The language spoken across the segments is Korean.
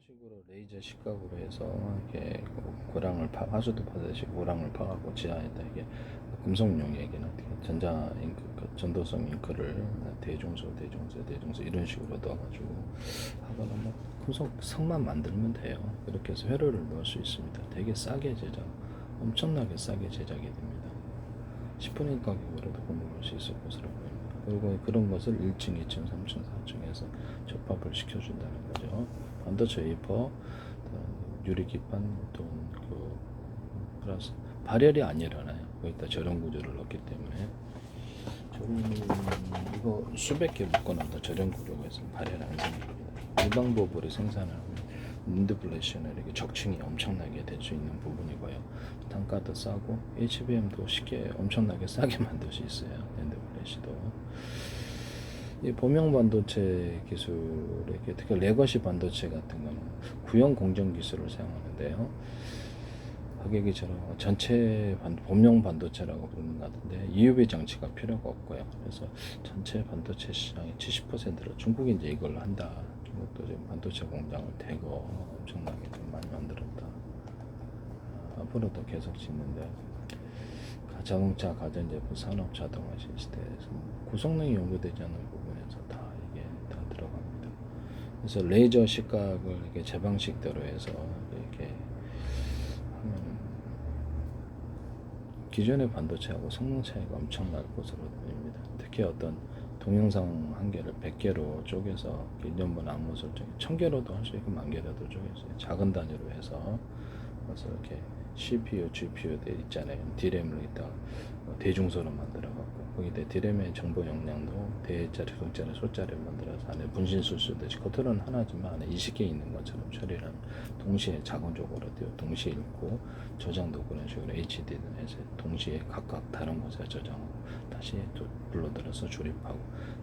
식으로 레이저 시각으로 해서 이렇게 고랑을 하수도 파듯이 고랑을 파갖고 지하에다 이게 금속용액이나 전자 잉크, 전도성 잉크를 대중소 이런 식으로 넣어가지고 하거나 뭐 금속 성만 만들면 돼요. 그렇게 해서 회로를 넣을 수 있습니다. 되게 싸게 제작, 엄청나게 싸게 제작이 됩니다. 10분의 1 가격으로도 공급할 수 있을 것으로 보입니다. 그리고 그런 것을 1층, 2층, 3층, 4층에서 접합을 시켜준다는 거죠. 반도체 웨이퍼, 유리기판, 또 플러스 발열이 안 일어나요. 거기다 저런 구조를 넣기 때문에 이거 수백 개 묶어놔도 저런 구조가 있으면 발열 안 생깁니다. 이 방법으로 생산하면 윈드 플래시나 이렇게 적층이 엄청나게 될 수 있는 부분이고요. 단가도 싸고 HBM도 쉽게 엄청나게 싸게 만들 수 있어요. 윈드 플래시도. 이 범용 반도체 기술에 특히 레거시 반도체 같은 거는 구형 공정 기술을 사용하는데요. 가격이 전체 범용 반도체라고 부르는 것 같은데 EUV 장치가 필요가 없고요. 그래서 전체 반도체 시장의 70%를 중국이 이제 이걸 한다. 중국도 지금 반도체 공장을 대거 엄청나게 좀 많이 만들었다. 앞으로도 계속 짓는데 자동차, 가전제품, 산업, 자동화 시스템에서 고성능이 요구되지 않는 부분에서 다 이게 다 들어갑니다. 그래서 레이저 시각을 이렇게 제 방식대로 해서 이렇게 하면 기존의 반도체하고 성능 차이가 엄청날 것으로 보입니다. 특히 어떤 동영상 한 개를 100개로 쪼개서 1년분 안무 설정 1000개로도 할 수 있고 10,000개로도 쪼개서 작은 단위로 해서 그래서 이렇게 CPU, GPU 돼 있잖아요. D램을 있다 대중소로 만들어갖고 거기다 D램의 정보 용량도 대자리, 소자리, 소자리를 만들어서 안에 분신술 쓰듯이 겉으로는 하나지만 안에 20개 있는 것처럼 처리를 하면 동시에 자동적으로 동시에 읽고 저장도 그런 식으로 HD든 해서 동시에 각각 다른 곳에 저장하고 다시 또 불러들여서 조립하고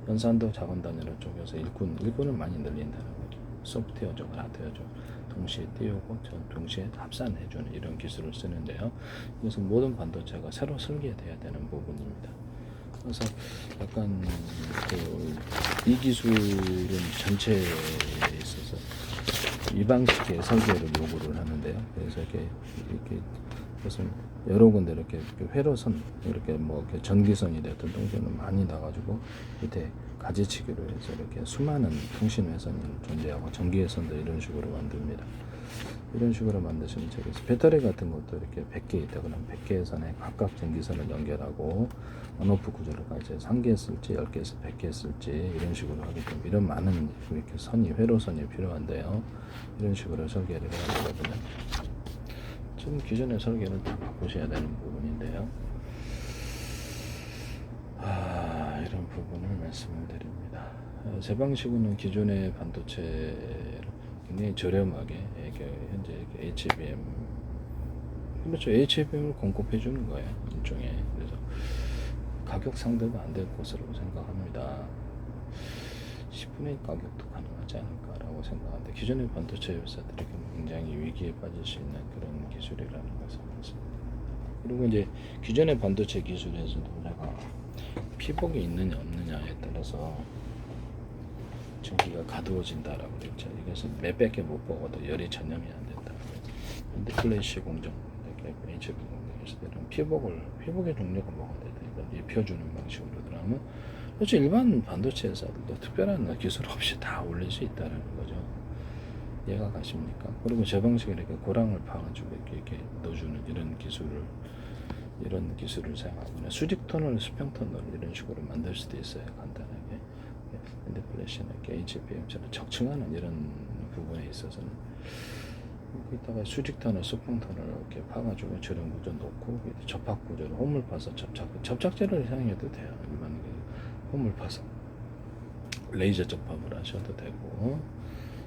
연산도 작은 단위로 쪼개서 일꾼을 많이 늘린다는 거죠. 소프트웨어적, 하드웨어적 동시에 띄우고 동시에 합산해주는 이런 기술을 쓰는데요. 그래서 모든 반도체가 새로 설계돼야 되는 부분입니다. 그래서 약간 이 기술은 전체에 있어서 이 방식의 설계를 요구를 하는데요. 그래서 이렇게 무슨 여러 군데 이렇게 회로선 이렇게 뭐 이렇게 전기선이 됐던 동전은 많이 나가지고 밑에 가지치기로 해서 이렇게 수많은 통신 회선이 존재하고 전기 회선도 이런 식으로 만듭니다. 이런 식으로 만드시면 되겠어요. 배터리 같은 것도 이렇게 100개 있다 그러면 100개의 선에 각각 전기선을 연결하고 온오프 구조를 가져서 1개 쓸지 10개에서 100개 쓸지 이런 식으로 하기 때문에 이런 많은 이렇게 선이 회로선이 필요한데요. 이런 식으로 설계를 해야 되거든요. 지금 기존의 설계는 다 바꾸셔야 되는 부분인데요. 이런 부분을 말씀을 드립니다. 제 방식으로는 기존의 반도체를 굉장히 저렴하게 현재 HBM 그렇죠. HBM을 공급해 주는 거예요. 일종의. 그래서 가격 상대가 안 될 것으로 생각합니다. 10분의 1 가격도 가능하지 않을까라고 생각하는데 기존의 반도체 회사들이 굉장히 위기에 빠질 수 있는 그런 기술이라는 것을 말씀드립니다. 그리고 이제 기존의 반도체 기술에서도 내가 피복이 있느냐 없느냐에 따라서 전기가 가두어진다라고 그랬죠. 이것은 몇백 개 못 보고도 열이 전염이 안 된다. 근데 플래시 공정, HB 공정에서 이런 피복의 종류가 뭐가 되다. 이걸 입혀주는 방식으로 들어가면 그렇죠. 일반 반도체 회사들도 특별한 기술 없이 다 올릴 수 있다는 거죠. 이해가 가십니까? 그리고 제 방식에 이렇게 고랑을 파가지고 이렇게 넣어주는 이런 기술을 사용하거나 수직 터널, 수평 터널 이런 식으로 만들 수도 있어요. 간단하게. 근데 플래시나 HBM처럼 적층하는 이런 부분에 있어서는 여기다가 수직 터널, 수평 터널 이렇게 파가지고 저런 구조 놓고 접합 구조를 홈을 파서 접착제를 사용해도 돼요. 일반 홈을 파서 레이저 접합을 하셔도 되고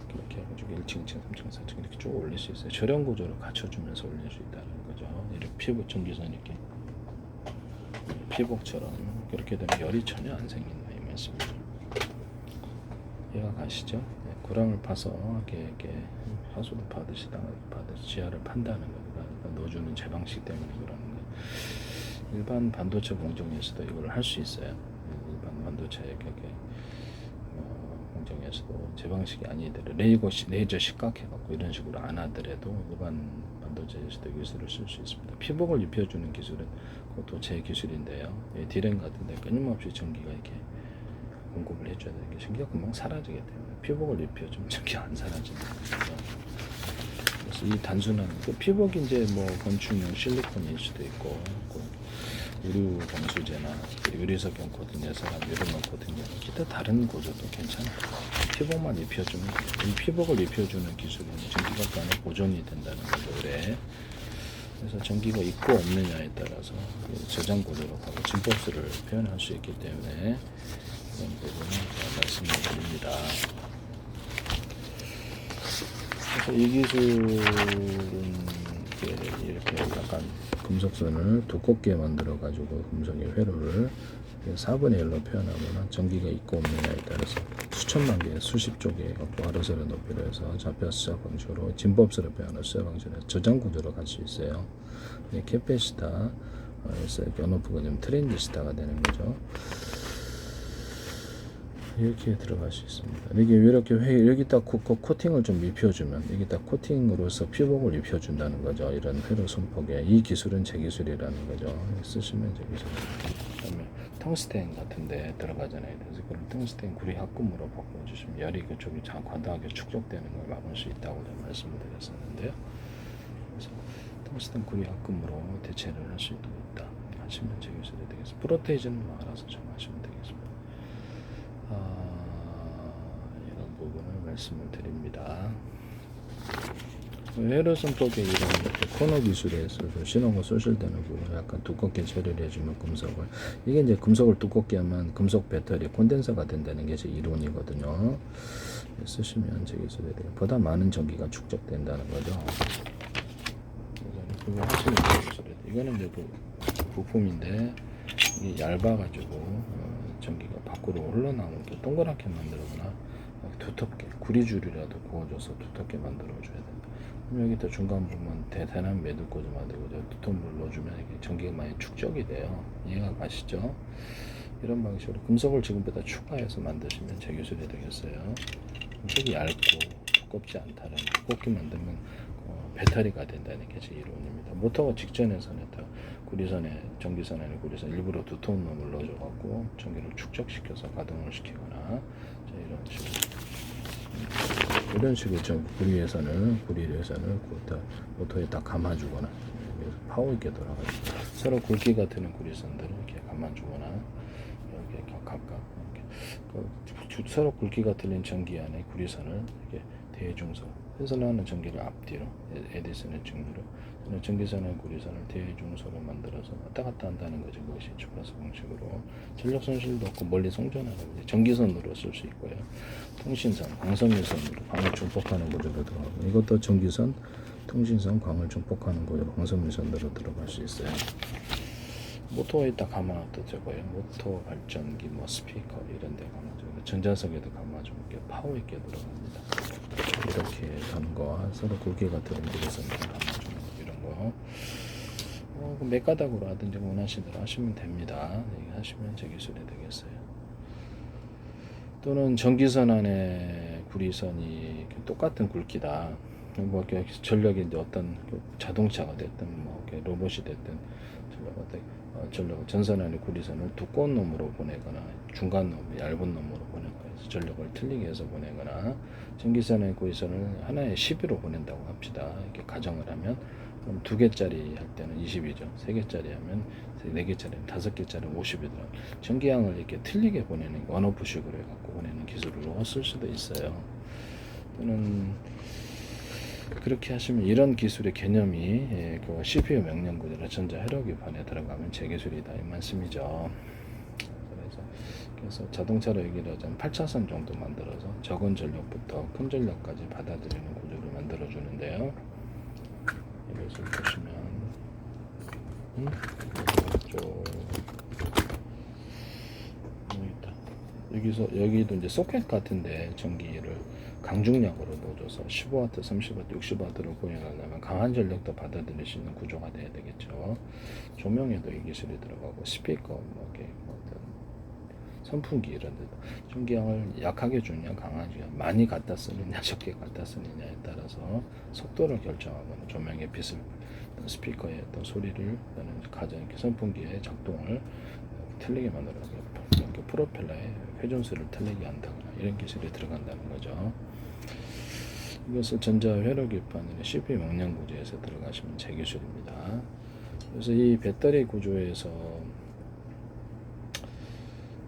이렇게 해가지고 1층, 2층, 3층, 4층 이렇게 쭉 올릴 수 있어요. 저런 구조를 갖춰주면서 올릴 수 있다는 거죠. 이렇게 피복 전기선 이렇게 피복처럼 이렇게 되면 열이 전혀 안 생긴다 이 말씀이죠. 이해가 가시죠? 네, 고랑을 파서 이렇게 하수도 파듯이 지하를 판다는 거니까 넣어주는 제 방식 때문에 그러는 거예요. 일반 반도체 공정에서도 이걸 할 수 있어요. 일반 반도체 이렇게 과정에서도 제 방식이 아니더라도 레이저 식각해갖고 이런 식으로 안 하더라도 일반 반도체에서도 기술을 쓸 수 있습니다. 피복을 입혀주는 기술은 그것도 제 기술인데요. 디램 같은데 끊임없이 전기가 이렇게 공급을 해줘야 되는 게 전기가 금방 사라지게 돼요. 피복을 입혀주면 전기가 안 사라집니다. 그래서 이 단순한 피복이 이제 뭐 건축용 실리콘일 수도 있고 의류 방수제나 유리석용 코팅제사나 이런 코팅제 기타 다른 구조도 괜찮아요. 피복만 입혀주면 이 피복을 입혀주는 기술은 전기가 안에 보존이 된다는 거죠. 그래. 그래서 전기가 있고 없느냐에 따라서 저장 구조로 하고 진법수를 표현할 수 있기 때문에 이런 부분을 말씀을 드립니다. 그래서 이 기술은 이렇게 약간 금속선을 두껍게 만들어 가지고 금속의 회로를 4분의 1로 표현하거나 전기가 있고 없느냐에 따라서 수천만 개, 수십 조 개 갖고 하루세로 높이로 해서 좌표 수작 방식으로 진법수로 표현할 수작 방식으로 저장 구조로 갈 수 있어요. 캐패시타, 그래서 온오프가 좀 트랜지스타가 되는 거죠. 이렇게 들어갈 수 있습니다. 이게 이렇게 여기 딱 코팅을 좀 입혀주면 여기 딱 코팅으로서 피복을 입혀준다는 거죠. 이런 회로 손폭에 이 기술은 제 기술이라는 거죠. 쓰시면 제 기술. 그다음에 텅스텐 같은데 들어가잖아요. 그래서 그런 텅스텐 구리 합금으로 바꿔주시면 열이 그쪽이 과다하게 축적되는 걸 막을 수 있다고 제가 말씀을 드렸었는데요. 그래서 텅스텐 구리 합금으로 대체를 할 수 있다 하시면 제 기술이 되겠습니다. 프로테이즈는 뭐 알아서 정하시면 되겠습니다. 이런 부분을 말씀을 드립니다. 회로 손톱에 이런 코너 기술에서 신호가 쏘실되는 부분 약간 두껍게 처리를 해주면 금속을 이게 이제 금속을 두껍게 하면 금속 배터리 콘덴서가 된다는 게 제 이론이거든요. 쓰시면 제 기술에 대해 보다 많은 전기가 축적된다는 거죠. 그래서 그거 하시면 제 기술에 이거는 이제 부품인데 이게 얇아가지고 전기가 밖으로 흘러나오게 동그랗게 만들거나 두텁게 구리줄이라도 구워줘서 두텁게 만들어줘야 된다. 그럼 여기다 중간 부분 대단한 매듭꽂이 만들고 두툼을 넣어주면 이게 전기가 많이 축적이 돼요. 이해가 가시죠? 이런 방식으로 금속을 지금보다 추가해서 만드시면 제 기술이 되겠어요. 금속이 얇고 두껍지 않다는 두껍게 만들면 배터리가 된다는 게 제 이론입니다. 모터가 직전에서는 다 구리선에 전기선 안에 구리선 일부러 두터운 놈을 넣어줘갖고 전기를 축적시켜서 가동을 시키거나 이런 식으로 좀 구리 예선을 모터에 딱 감아주거나 파워 있게 돌아가지고 서로 굵기가 드는 구리선들을 이렇게 감아주거나 이렇게 각각 이렇게 서로 굵기가 틀린 전기 안에 구리선을 이렇게 대중선 해설하는 전기를 앞뒤로 에디슨의 증류로 전기선의 구리선을 대중소로 만들어서 왔다 갔다 한다는 거죠. 그것이 주파수 방식으로 전력 손실도 없고 멀리 송전하는 전기선으로 쓸 수 있고요. 통신선, 광섬유선으로 광을 중폭하는 구조로 들어가고 이것도 전기선, 통신선, 광을 중폭하는 구조로 광섬유선으로 들어갈 수 있어요. 모터에 딱 감아놔도 되고요. 모터, 발전기, 뭐 스피커 이런 데 감아주고 전자석에도 감아주고 파워 있게 들어갑니다. 이렇게 하는 거와 서로 굵기가 들은 구리선을 감아주는 거 이런 거 몇 가닥으로 하든지 원하시는 대로 하시면 됩니다. 이렇게 하시면 제 기술이 되겠어요. 또는 전기선 안에 구리선이 똑같은 굵기다. 뭐 전력이 이제 어떤 자동차가 됐든 뭐 로봇이 됐든 전선 안에 구리선을 두꺼운 놈으로 보내거나 중간 놈, 얇은 놈으로 보내거나 해서 전력을 틀리게 해서 보내거나 전기선 안에 구리선을 하나에 12로 보낸다고 합시다. 이렇게 가정을 하면 그럼 2개짜리 할 때는 20이죠. 3개짜리 하면 4개짜리, 5개짜리 50이더라고요. 전기양을 이렇게 틀리게 보내는 원오프식으로 해갖고 보내는 기술로 쓸 수도 있어요. 또는 그렇게 하시면 이런 기술의 개념이 그 CPU 명령 구조나 전자 회로 기반에 들어가면 제 기술이다 이 말씀이죠. 그래서 자동차로 얘기를 하자면 8차선 정도 만들어서 적은 전력부터 큰 전력까지 받아들이는 구조를 만들어 주는데요. 이것을 보시면 여기도 이제 소켓 같은데 전기를 강중량으로 넣어줘서 15W, 30W, 60W로 구현하려면 강한 전력도 받아들일 수 있는 구조가 돼야 되겠죠. 조명에도 이 기술이 들어가고 스피커, 선풍기 이런 데도 전기양을 약하게 주느냐 강하게 많이 갖다 쓰느냐 적게 갖다 쓰느냐에 따라서 속도를 결정하거나 조명의 빛을 스피커의 어떤 소리를 가전 선풍기의 작동을 틀리게 만들어서 프로펠러의 회전수를 틀리게 한다거나 이런 기술이 들어간다는 거죠. 이것을 전자회로기판의 CPU 명령 구조에서 들어가시면 제 기술입니다. 그래서 이 배터리 구조에서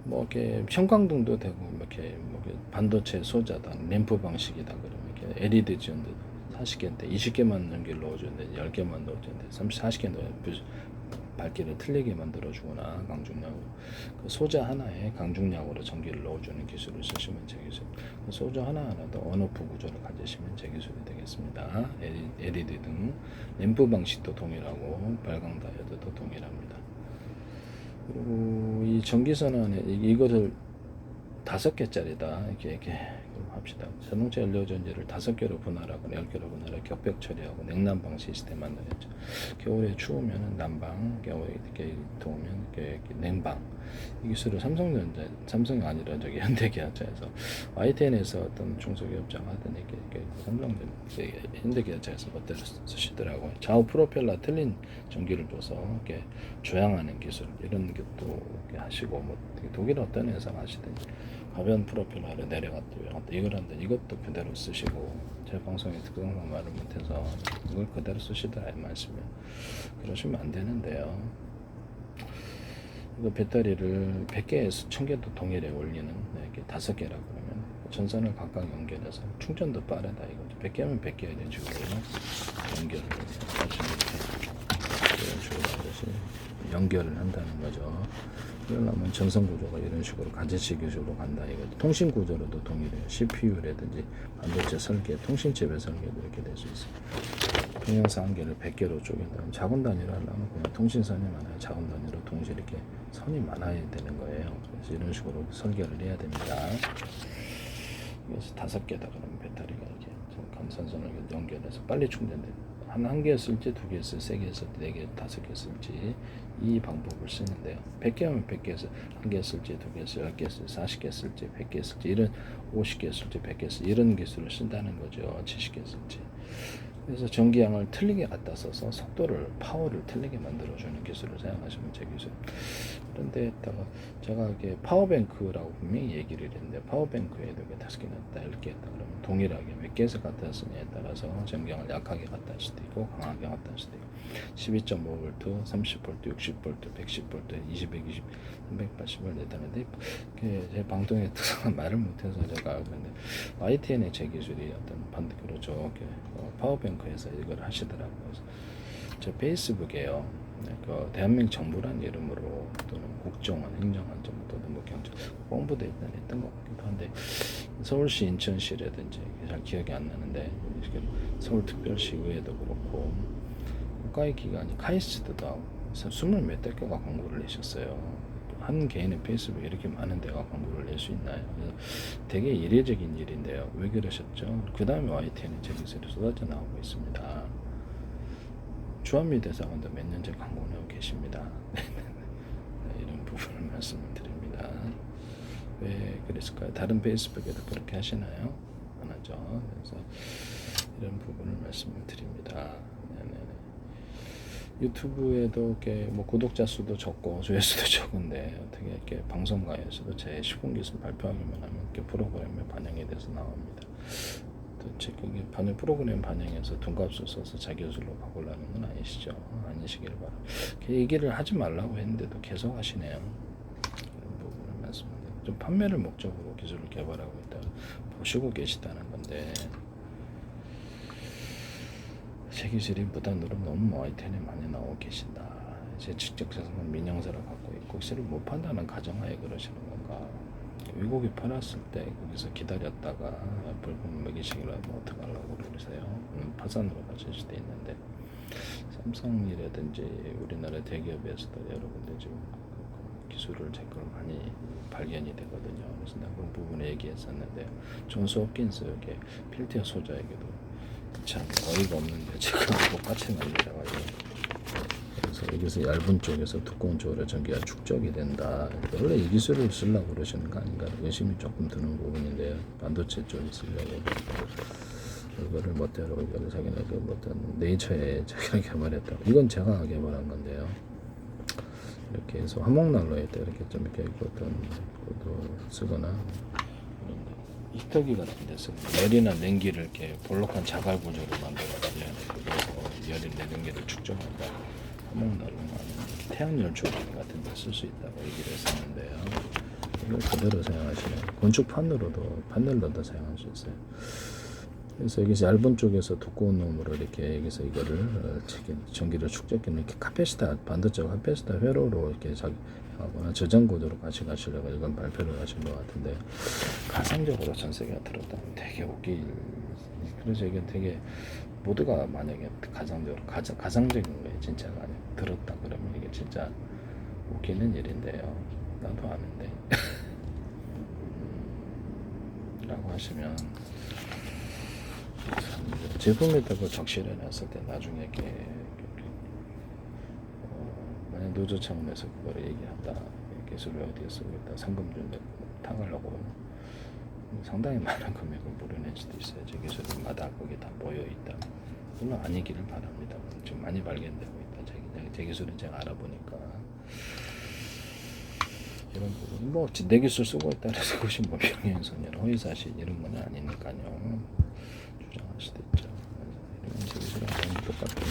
뭐 이렇게 형광등도 되고 이렇게 반도체 소자다 램프 방식이다 그러면 이렇게 LED 지원도 40개인데 20개만 전기를 넣어주는데 10개만 넣어주는데 40개 넣으면 밝기를 틀리게 만들어주거나 강중량으로 그 소자 하나에 강중량으로 전기를 넣어주는 기술을 쓰시면 제 기술. 그 소자 하나하나도 온오프 구조를 가지시면 제 기술이 되겠습니다. LED 등 램프 방식도 동일하고 발광 다이오드도 동일합니다. 그리고 이 전기선언에 이것을 5개짜리다 이렇게 합시다. 자동차 연료 전지를 5개로 분할하거나 10개로 분할해 격벽 처리하고 냉난방 시스템 만들었죠. 겨울에 추우면 난방, 겨울에 이렇게 더우면 이렇게 냉방. 이 기술을 삼성이 아니라 현대기아차에서 YTN에서 어떤 중소기업장 하던 이렇게 현대기아차에서 어때서 쓰시더라고요. 좌우 프로펠러 틀린 전기를 줘서 이렇게 조향하는 기술 이런 것도 이렇게 하시고 뭐 독일 어떤 회사 하시든지. 가변 프로펠러를 내려갔다 이걸 한다 이것도 그대로 쓰시고 제 방송에 특성상 말을 못해서 이걸 그대로 쓰시더라 이 말씀이에요. 그러시면 안 되는데요. 이거 배터리를 100개에서 1000개도 동일에 올리는 이렇게 5개라 그러면 전선을 각각 연결해서 충전도 빠르다 이거죠. 100개면 100개 이런 식으로 연결을 이런 식으로 연결을 한다는 거죠. 그러려면 전선 구조가 이런 식으로 가제치 기술로 간다 이거죠. 통신 구조로도 동일해요. CPU라든지 반도체 설계, 통신칩의 설계도 이렇게 될 수 있어요. 동영상 한 개를 100개로 쪼갠다면 작은 단위로 하려면 그냥 통신선이 많아요. 작은 단위로 동시에 이렇게 선이 많아야 되는 거예요. 그래서 이런 식으로 설계를 해야 됩니다. 그래서 5개다 그러면 배터리가 이렇게 감선선을 연결해서 빨리 충전됩니다. 한 개 쓸지 2개 쓸지 3개 쓸지 4개 5개 쓸지 이 방법을 쓰는데요. 100개면 100개 1개 쓸지 2개 쓸지 10개 쓸지 40개 쓸지 100개 쓸지 이런 50개 쓸지 100개 쓸지 이런 기술을 쓴다는 거죠. 70개 쓸지. 그래서 전기양을 틀리게 갖다 써서 속도를 파워를 틀리게 만들어주는 기술을 사용하시면 제 기술. 그런데다가 제가 이게 파워뱅크라고 분명히 얘기를 했는데 파워뱅크에도 5개 넣었다 10개 했다 그러면 동일하게 몇 개에서 갖다 쓰냐에 따라서 전기양을 약하게 갖다 할 수도 있고 강하게 갖다 할 수도 있고 12.5V, 30V, 60V, 110V, 20, 120, 380을 내다는데 제 방송에 특성은 말을 못해서 제가 근데 YTN의 제 기술이 어떤 반대로 저렇게 파워뱅크에서 이걸 하시더라고요. 그래서 제 페이스북에요. 그 대한민국 정부란 이름으로 또는 국정원, 행정안전 또는 뭐 경찰 홍보대 일단 했던 것 같기도 한데 서울시, 인천시라든지 잘 기억이 안 나는데 서울특별시 의회도 그렇고 국가의 기관이 카이스트도 하고 20몇 대가 광고를 내셨어요. 한 개인의 페이스북에 이렇게 많은 데가 광고를 낼 수 있나요? 그래서 되게 이례적인 일인데요. 왜 그러셨죠? 그 다음에 YTN은 제 기술이 쏟아져 나오고 있습니다. 주한미 대사관도 몇 년째 광고 내고 계십니다. 이런 부분을 말씀을 드립니다. 왜 그랬을까요? 다른 페이스북에도 그렇게 하시나요? 안 하죠. 그래서 이런 부분을 말씀을 드립니다. 유튜브에도 이렇게 뭐 구독자 수도 적고 조회수도 적은데 어떻게 이렇게 방송가에서도 제 시공 기술 발표하기만 하면 이렇게 프로그램에 반영이 돼서 나옵니다. 도대체 그게 프로그램 반영해서 돈값을 써서 자기 기술로 바꾸려는 건 아니시죠? 아니시길 바랍니다. 얘기를 하지 말라고 했는데도 계속 하시네요. 그런 부분을 말씀드립니다. 좀 판매를 목적으로 기술을 개발하고 있다 보시고 계시다는 건데 제 기술이 무단으로 너무 YTN에 많이 나오고 계신다. 제 직접 재산은 민영사를 갖고 있고 기술을 못 판다는 가정하에 그러시는 건가? 외국에 팔았을 때 거기서 기다렸다가 벌금 매기시기로 하면 어떡하려고 그러세요? 파산으로 가실 수도 있는데 삼성이라든지 우리나라 대기업에서도 여러 군데 지금 기술을 제 걸 많이 발견이 되거든요. 그래서 내가 그런 부분에 얘기했었는데 존스 홉킨스에게 필티어 소자에게도 참 어이가 없는데 지금 똑같이 만들어가지고 그래서 여기서 얇은 쪽에서 두꺼운 쪽으로 전기가 축적이 된다. 원래 이 기술을 쓰려고 그러시는 거 아닌가 의심이 조금 드는 부분인데요. 반도체 쪽에 쓰려고 이거를 멋대로 이거를 자기는 그 어떤 네이처에 자기가 개발했다. 이건 제가 개발한 건데요. 이렇게 해서 화목난로에 이렇게 좀 이렇게 어떤 것도 쓰거나 히터기 같은 데서 열이나 냉기를 이렇게 볼록한 자갈 구조로 만들어가지고 그래서 열이나 냉기를 축적한다. 화목난로는 태양열 조기 같은 데 쓸 수 있다고 얘기를 했었는데요. 이걸 그대로 사용하시면 건축 판넬로도 사용할 수 있어요. 그래서 여기서 얇은 쪽에서 두꺼운 놈으로 이렇게 여기서 이거를 전기를 축적해서 이렇게 카페시타 반도체 카페시타 회로로 이렇게 하거나 저장 구조로 같이 가시려고 이건 발표를 하신 것 같은데 가상적으로 전 세계가 들었다 되게 웃길. 그래서 이게 되게 모두가 만약에 가상적인 거에 진짜 만약 들었다 그러면 이게 진짜 웃기는 일인데요. 나도 아는데 라고 하시면 제품에다가 적시를 해놨을 때 나중에 이렇게 만약 노조 차원에서 그걸 얘기한다 기술을 어디에 쓰고 있다 상금 좀 타가려고 상당히 많은 금액을 물어낼 수도 있어요. 제 기술마다 거기 다 모여있다. 물론 아니기를 바랍니다. 좀 많이 발견되고 있다. 제 기술은 제가 알아보니까 이런 부분 뭐내 기술 쓰고 있다 그래서 그것이 뭐 명예훼손이나 허위사실 이런 건 아니니까요. 주장할 수도 있죠. 이런 제 기술은 거의 똑같은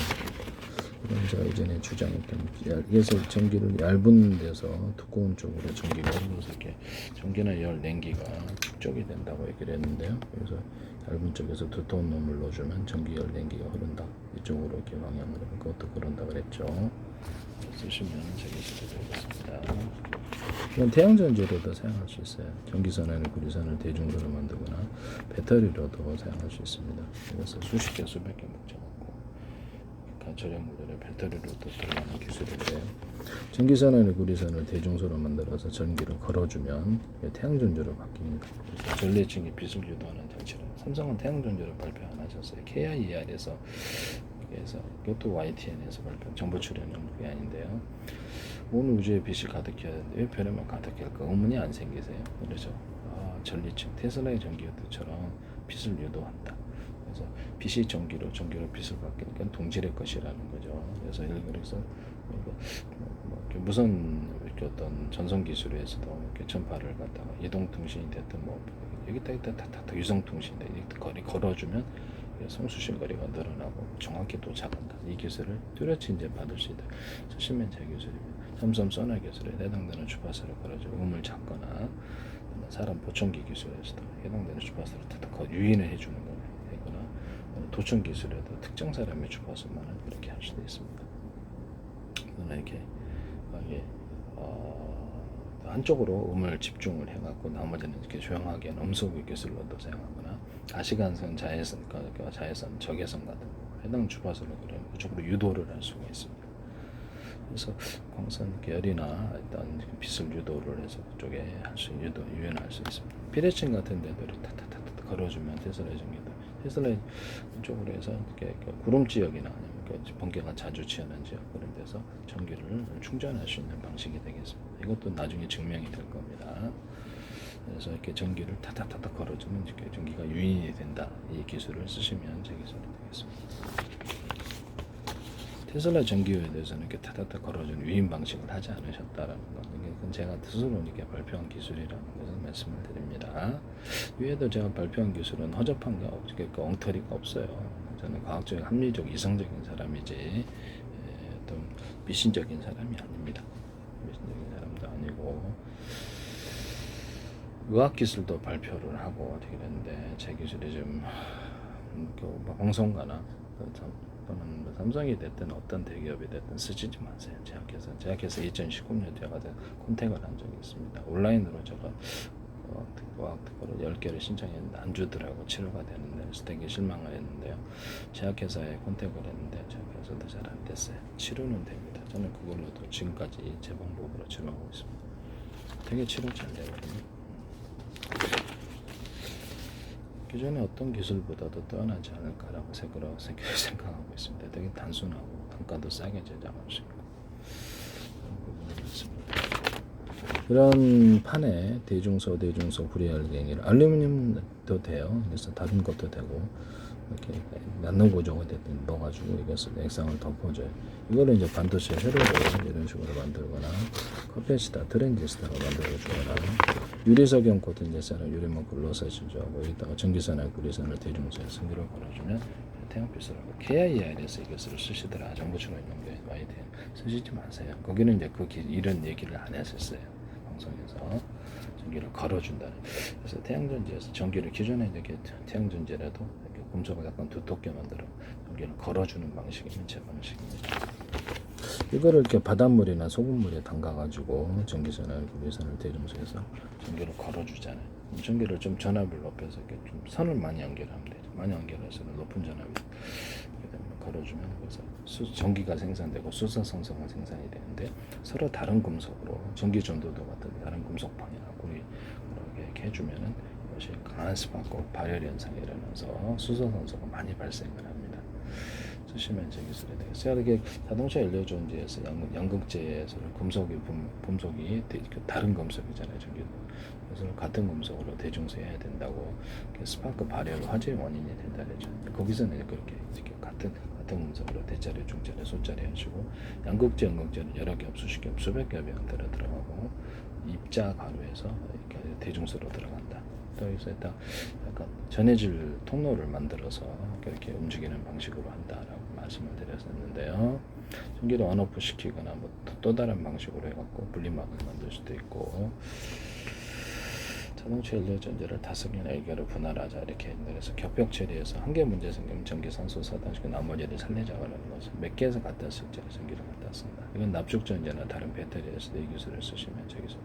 이런 제가 이전에 주장했던 그래서 전기를 얇은 데서 두꺼운 쪽으로 전기가 흐르면서 이렇게 전기나 열 냉기가 축적이 된다고 얘기를 했는데요. 그래서 얇은 쪽에서 두꺼운 놈을 넣어주면 전기 열 냉기가 흐른다. 이쪽으로 이렇게 방향으로 그것도 그런다 그랬죠. 쓰시면 제 기술이 되겠습니다. 이건 태양전지로도 사용할 수 있어요. 전기선이나 구리선을 대중으로 만들거나 배터리로도 사용할 수 있습니다. 그래서 수십 개, 수백 개 뭉쳐갖고 저렴 모델의 배터리로도 들어가는 기술인데요. 전기선이나 구리선을 대중소로 만들어서 전기를 걸어주면 태양전지로 바뀝니다. 그래서 전래층이 빛을 유도하는 장치로 삼성은 태양전지로 발표 안 하셨어요. KIER에서 그래서 이것도 YTN에서 발표 정보 출연은 그게 아닌데요. 온 우주에 빛이 가득해야 하는데 왜 별에만 가득할까 의문이 안 생기세요? 그래서 전리층 테슬라의 전기요트처럼 빛을 유도한다. 그래서 빛이 전기로 빛을 바뀌니까 동질의 것이라는 거죠. 그래서 무선 어떤 전송 기술에서도 이렇게 전파를 갖다가 이동통신이 됐든 뭐 여기다 유성통신인데 거리 걸어주면 송수신 거리가 늘어나고 정확히 도착한다. 이 기술을 뚜렷이 이제 받을 수 있다. 쓰시면 제 기술입니다. 삼성 소나 기술에 해당되는 주파수를 걸어줘 음을 잡거나 사람 보청기 기술에서도 해당되는 주파수를 유인을 해주는 거나 도청 기술에도 특정 사람의 주파수만을 그렇게 할 수도 있습니다. 그러나 이렇게 한쪽으로 음을 집중을 해갖고 나머지는 이렇게 조용하게 음소거 기술로도 사용하거나 가시광선, 자외선, 적외선 같은 거 해당 주파수로 그러면 그쪽으로 유도를 할 수가 있습니다. 그래서 광선 계열이나 일단 빛을 유도를 해서 그쪽에 유인할 수 있습니다. 비례층 같은 데도 타타타타 걸어주면 테슬라의 전기도 테슬라의 쪽으로 해서 이렇게 구름 지역이나 아니면 번개가 자주 치는 지역 그런 데서 전기를 충전할 수 있는 방식이 되겠습니다. 이것도 나중에 증명이 될 겁니다. 그래서 이렇게 전기를 타타타타 걸어주면 이렇게 전기가 유인이 된다. 이 기술을 쓰시면 제 기술이 되겠습니다. 테슬라 전기요에 대해서는 이렇게 타타타 걸어주는 유인 방식을 하지 않으셨다라는 것. 이건 제가 스스로 이렇게 발표한 기술이라는 것을 말씀을 드립니다. 위에도 제가 발표한 기술은 허접한 게 없고 엉터리가 없어요. 저는 과학적인 합리적 이성적인 사람이지 어떤 미신적인 사람이 아닙니다. 미신적인 사람도 아니고 의학기술도 발표를 하고 어떻게 됐는데 제 기술이 좀 방송가나 또는 삼성이 됐든 어떤 대기업이 됐든 쓰지 마세요. 제약회사 2019년 제가 컨택을 한 적이 있습니다. 온라인으로 제가 과학특허를 10개를 신청했는데 안 주더라고. 치료가 되는데 그래서 되게 실망을 했는데요. 제약회사에 컨택을 했는데 제약회사도 잘 안 됐어요. 치료는 됩니다. 저는 그걸로도 지금까지 제 방법으로 치료하고 있습니다. 되게 치료 잘 되거든요. 기존의 어떤 기술보다도 뛰어나지 않을까라고 생각하고 있습니다. 되게 단순하고 단가도 싸게 제작할 수 있고 있습니다. 이런 판에 대중소 구리알갱이를 알루미늄도 돼요. 그래서 다른 것도 되고 이렇게 맞는 구조가 됐든 넣어가지고 이것을 액상을 덮어줘요. 이거를 이제 반도체 회로를 이런 식으로 만들거나 커피시다 트랜지스터로 만들어주거나 유리석용 코트 인제선을 유리만 굴러서 지주하고 여기다가 전기선을 구리선을 대중소에 승기를 걸어주면 태양빛으로 KIR에서 이것을 쓰시더라. 정부청에 있는 게 많이 돼요. 쓰시지 마세요. 거기는 이제 이런 얘기를 안 했었어요. 방송에서 전기를 걸어준다는. 그래서 태양전지에서 전기를 기존에 이렇게 태양전지라도 이렇게 금속을 약간 두텁게 만들어 전기를 걸어주는 방식이 제 방식입니다. 이거를 이렇게 바닷물이나 소금물에 담가가지고 전기선을 구리선을 대중소에서 전기를 걸어주잖아요. 전기를 좀 전압을 높여서 이렇게 좀 선을 많이 연결하면 되죠. 많이 연결해서 높은 전압이 걸어주면 그래서 전기가 생산되고 수소성소가 생산이 되는데 서로 다른 금속으로 전기 전도도 같은 다른 금속판이나 구리 이렇게 해주면은 이것이 강한 스파크 발열 현상이 일어나서 수소성소가 많이 발생을 합니다. 쓰시면 제 기술이 되겠어요. 이렇게 자동차 연료전지에서 양극재에서 금속이 금속이 다른 금속이잖아요. 전기 그래서 같은 금속으로 대중소해야 된다고 스파크 발열 화재 원인이 된다 그러죠. 거기서는 그렇게 같은 금속으로 대자리, 중자리, 소자리 하시고 양극재, 음극재는 여러 겹, 수십 겹, 수백 겹이 형태로 들어가고 입자 가루에서 이렇게 대중소로 들어간다. 그래서 일단 약간 전해질 통로를 만들어서 그렇게 움직이는 방식으로 한다라고 말씀을 드렸었는데요. 전기를 온오프 시키거나 뭐 또 다른 방식으로 해갖고 분리막을 만들 수도 있고 자동차 연료전지를 5개나 4개로 분할하자 이렇게 했는데 그래서 격벽 처리해서 한 개 문제 생기면 전기 산소 사단시켜 나머지를 살려자고 하는 것을 몇 개에서 갖다 쓸지 전기를 갖다 쓴다. 이건 납축전지나 다른 배터리에서도 이 기술을 쓰시면 저기서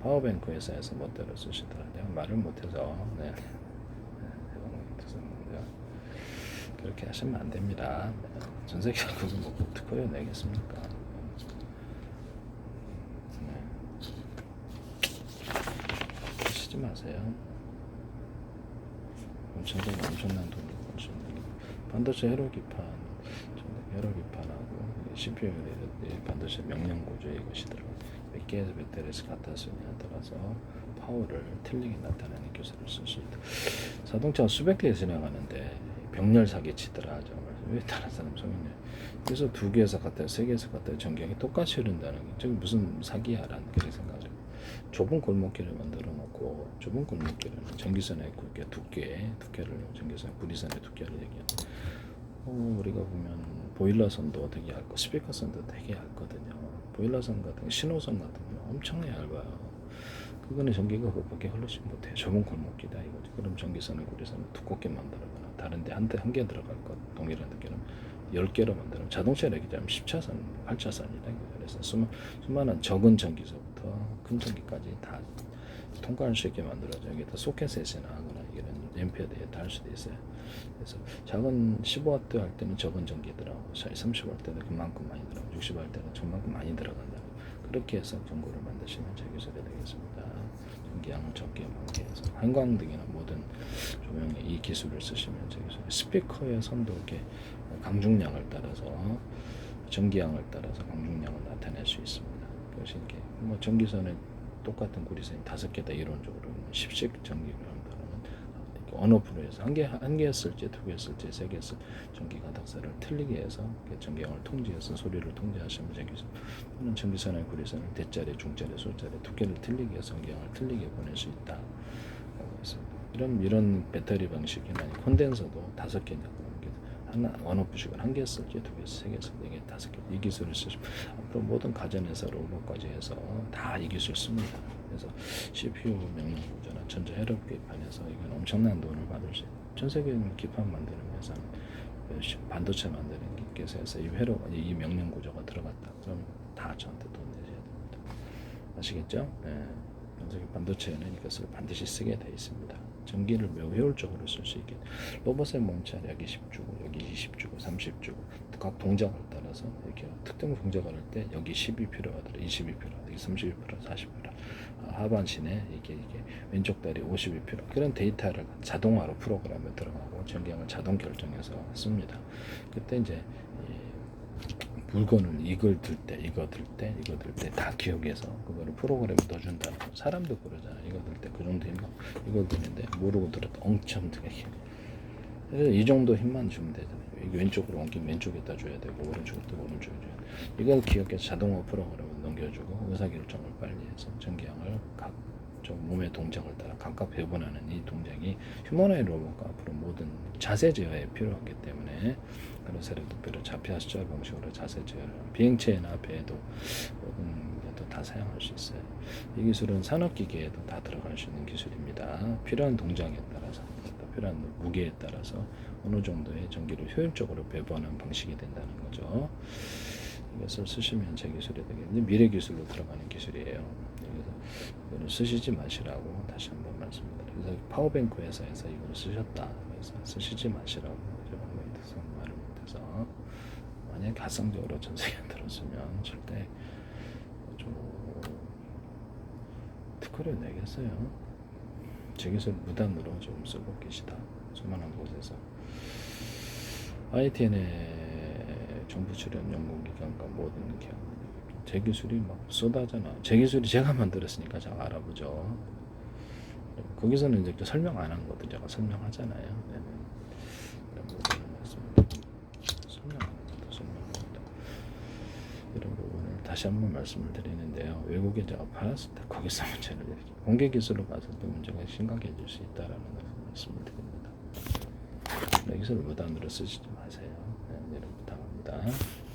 파워뱅크 회사에서 멋대로 쓰시더라고요. 말을 못해서 그렇게 하시면 안 됩니다. 전 세계적으로 뭐 특허료 내겠습니까? 하시지 마세요. 엄청난 돈을 벌 수 있는 반도체 회로기판하고 CPU 반도체 명령 구조에 이것이 들어가 몇 개의 배터리에서 갖다 쓰냐에 따라서 파워를 틀리게 나타내는 기술을 쓸 수 있다. 자동차 수백 대 지나가는데 병렬 사기 치더라. 정말 왜 다른 사람 소리냐. 그래서 2개에서 갖다 3개에서 갖다 전기하기 똑같이 흐른다는 게 저기 무슨 사기야라는 그런 생각을 해요. 좁은 골목길을 만들어 놓고 좁은 골목길은 전기선의 두께를 전기선 구리선의 두께를 얘기하는. 우리가 보면 보일러선도 되게 얇고 스피커선도 되게 얇거든요. 보일러선 같은 거, 신호선 같은 거 엄청나게 얇아요. 그거는 전기가 그밖에 흐르지 못해요. 좁은 골목길이다 이거죠. 그럼 전기선을 구리선을 두껍게 만들거나 다른데 한 개 들어갈 것 동일한 두께는 10개로 만들면 자동차 얘기하면 10차선, 8차선이다. 그래서 수많은 적은 전기서부터 큰 전기까지 다 통과할 수 있게 만들어져. 여기다 소켓에서나 하거나 이런 앰피어대에 달 수도 있어요. 그래서 작은 15W 할 때는 적은 전기 들어가고 30W 때는 그만큼 많이 들어가고 60W 때는 그만큼 많이 들어간다. 그렇게 해서 전구를 만드시면 제 기술이 되겠습니다. 전기양을 적게 만들어서 한광등이나 모든 조명에 이 기술을 쓰시면 제 기술. 스피커의 선도 이렇게 강중량을 따라서 전기양을 따라서 강중량을 나타낼 수 있습니다. 그것이 이렇게 뭐 전기선에 똑같은 구리선이 5개다 이론적으로는 10씩 전기가 한다면 온오프로 해서 한 개 쓸지 2개 쓸지 3개 쓸 전기 가닥사를 틀리게 해서 전기양을 통제해서 소리를 통제하시면 저는 전기선의 구리선을 대자리, 중자리, 소자리 두께를 틀리게 해서 전기양을 틀리게 보낼 수 있다. 이런 배터리 방식이나 콘덴서도 5개냐 하나 온오프식을 1개 쓸지 2개, 3개, 4개, 5개 이 기술을 쓰시면 앞으로 모든 가전에서 로봇까지 해서 다 이 기술 씁니다. 그래서 CPU 명령 구조나 전자 회로 기판에서 이건 엄청난 돈을 받을 수 있어요. 전 세계 기판 만드는 회사는 반도체 만드는 기계에서 이 명령 구조가 들어갔다. 그럼 다 저한테 돈 내셔야 됩니다. 아시겠죠? 네. 전 세계 반도체에는 이것을 반드시 쓰게 되어 있습니다. 전기를 매우 효율적으로 쓸 수 있게 로봇의 몸체 여기 10주고 여기 20주고 30주고 각 동작을 따라서 이렇게 특정 동작을 할 때 여기 10이 필요하더라 20이 필요하더라 여기 30이 필요하더라 40이 필요하더라 하반신에 이게 왼쪽 다리 50이 필요 그런 데이터를 자동화로 프로그램에 들어가고 전기양을 자동 결정해서 씁니다. 그때 이제 물건을 이걸 들 때, 이거 들 때, 이거 들 때 다 기억해서 그거를 프로그램에 넣어준다는 거. 사람도 그러잖아. 이거 들 때 그 정도 힘만 이거 드는데 모르고 들어도 엄청 되게 힘. 그래서 이 정도 힘만 주면 되잖아요. 이게 왼쪽으로 옮기면 왼쪽에다 줘야 되고 오른쪽에다 오른쪽에 줘야 돼. 이걸 기억해서 자동화 프로그램을 넘겨주고 의사결정을 빨리 해서 전기양을 각쪽 몸의 동작을 따라 각각 배분하는 이 동작이 휴머노id 로봇과 앞으로 모든 자세 제어에 필요하기 때문에 그런 사례 특별히 자폐 숫자 방식으로 자세 제어를 비행체나 배에도 모든 것도 다 사용할 수 있어요. 이 기술은 산업기계에도 다 들어갈 수 있는 기술입니다. 필요한 동작에 따라서 필요한 무게에 따라서 어느 정도의 전기를 효율적으로 배분하는 방식이 된다는 거죠. 이것을 쓰시면 제 기술이 되겠는데 미래 기술로 들어가는 기술이에요. 그래서 이거를 쓰시지 마시라고 다시 한번 말씀드립니다. 그래서 파워뱅크 회사에서 이걸 쓰셨다. 그래서 쓰시지 마시라고 제가 말을 못해서 만약에 가상적으로 전세계 들었으면 절대 좀 특허를 내겠어요. 제 기술 무단으로 좀 쓰고 계시다. 수많은 곳에서 ITN의 정부 출연 연구기관과 모든 기관 제 기술이 막 쏟아잖아. 제 기술이 제가 만들었으니까 잘 알아보죠. 거기서는 이제 설명 안 한 것도 제가 설명하잖아요. 설명 안 한 것도 설명합니다. 이런 부분을 다시 한번 말씀을 드리는데요. 외국에 제가 팔았을 때 거기서 문제를 공개 기술로 봤을 때 문제가 심각해질 수 있다라는 말씀을 드립니다. 기술을 무단으로 쓰시지 마세요. 네, 여러분 부탁합니다.